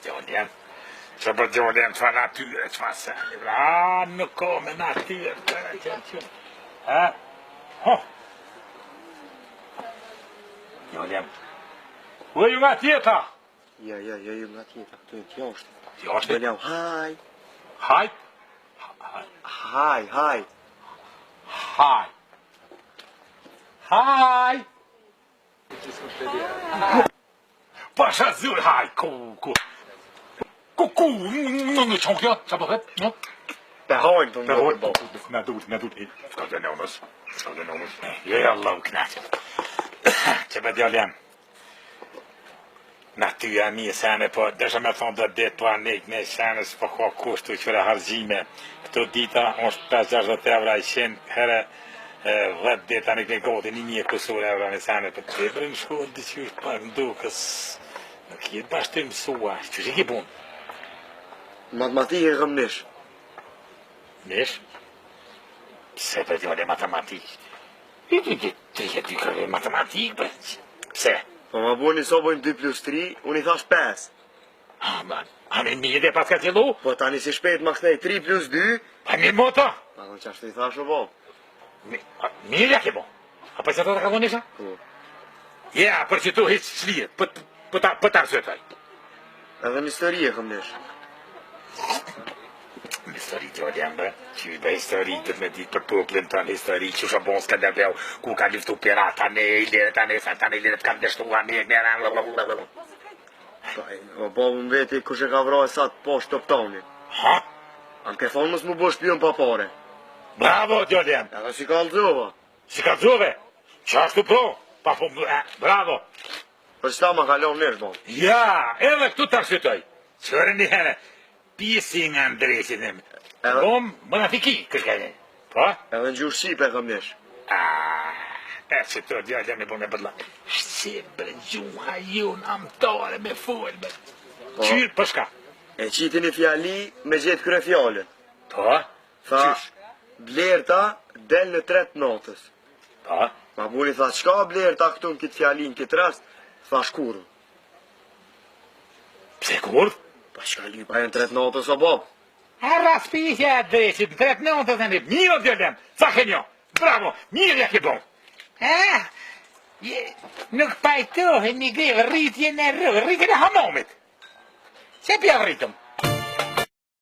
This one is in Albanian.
Djoljen. Që për djoljen që fa natyre, që fa sani. Nuk ka me natyre. Djoljen. Ku e ju nga tjeta? Ja, ju nga tjeta, këtu e t'jashtë. T'jashtë? Djoljen, haj. Haj? Haj. Pasha zër, haj, ku. Në qënë kjo, që po vetë? Pe hajnë të në Në dur. Ska të nëmës. Je, Allah u knaqët. Që për djoljen. Në tyja mi sene, po, dësha me thonë dhe ditë po anik me sene, s'po ka kushtu qëre hargjime. Këto dita, është 5-60 evra i 100 herë, 10 ditë anik me goti, 1.000 kusur evra me sene, për të të në shkollë, dhe që është pak ndukës, nuk jetë bashkë të mësua, që që ki punë? Matematikë e këm nish. Nish? Pse për t'jole matematikë? Të jetë ty kërë matematikë, për pse? Po ma buni so bojmë 2+3, unë i thash 5. A me mirë dhe pas ka qëllu? Po tani si shpejt ma këthej 3+2. A mirë moto? Ma në qashtu i thash o bo. Mirë ja ke bo? A për që të ka thonë isha? Ja, për që tu hiç shlijet, për ta rësëtaj. Edhe në histori e këm nish. Histori të odjem, bë, që i bë histori të me ditë për poplin të në histori, që shë bon s'ka dëvdeu, ku ka liftu pirata, ne i liret, ne i liret, kanë deshtua, O bo më veti kush e ka vroj sa të poshtë të pëtoni. Ha? A në ke thonë mësë mu bo shpion pa pare. Bravo, të odjem. Edhe si ka lëzova. Si ka dzove? Që ashtu pro? Bravo. Për qëta ma kalon nish, bo. Ja, edhe këtu të rësëtoj. Qërë një herë. Pisi nga ndreqin e më. Rom, më në fiki, kërkajnë. Po? Edhe në gjurë Shqipe këm nish. Që të djallja me bo me bëdla. Shqipër, gjuha ju në amtare me folë. Qyrë, për shka? E qitin i fjali me gjithë kërë fjallën. Po? Tha, blerta del në 3 natës. Po? Ma buni tha, qka blerta këtu në kitë fjali në kitë rast? Tha, shkurë. Pse kur? Pa shka lypa e në 3 natës o bob. A raspisja e dreqit, 3 natës e në rip. Mirë djallem, sa ke njo. Bravo, mirë ja ke bon. Nuk pajtohe një greve, rritje në rrë, rritje në hamomit. Se pja rritëm?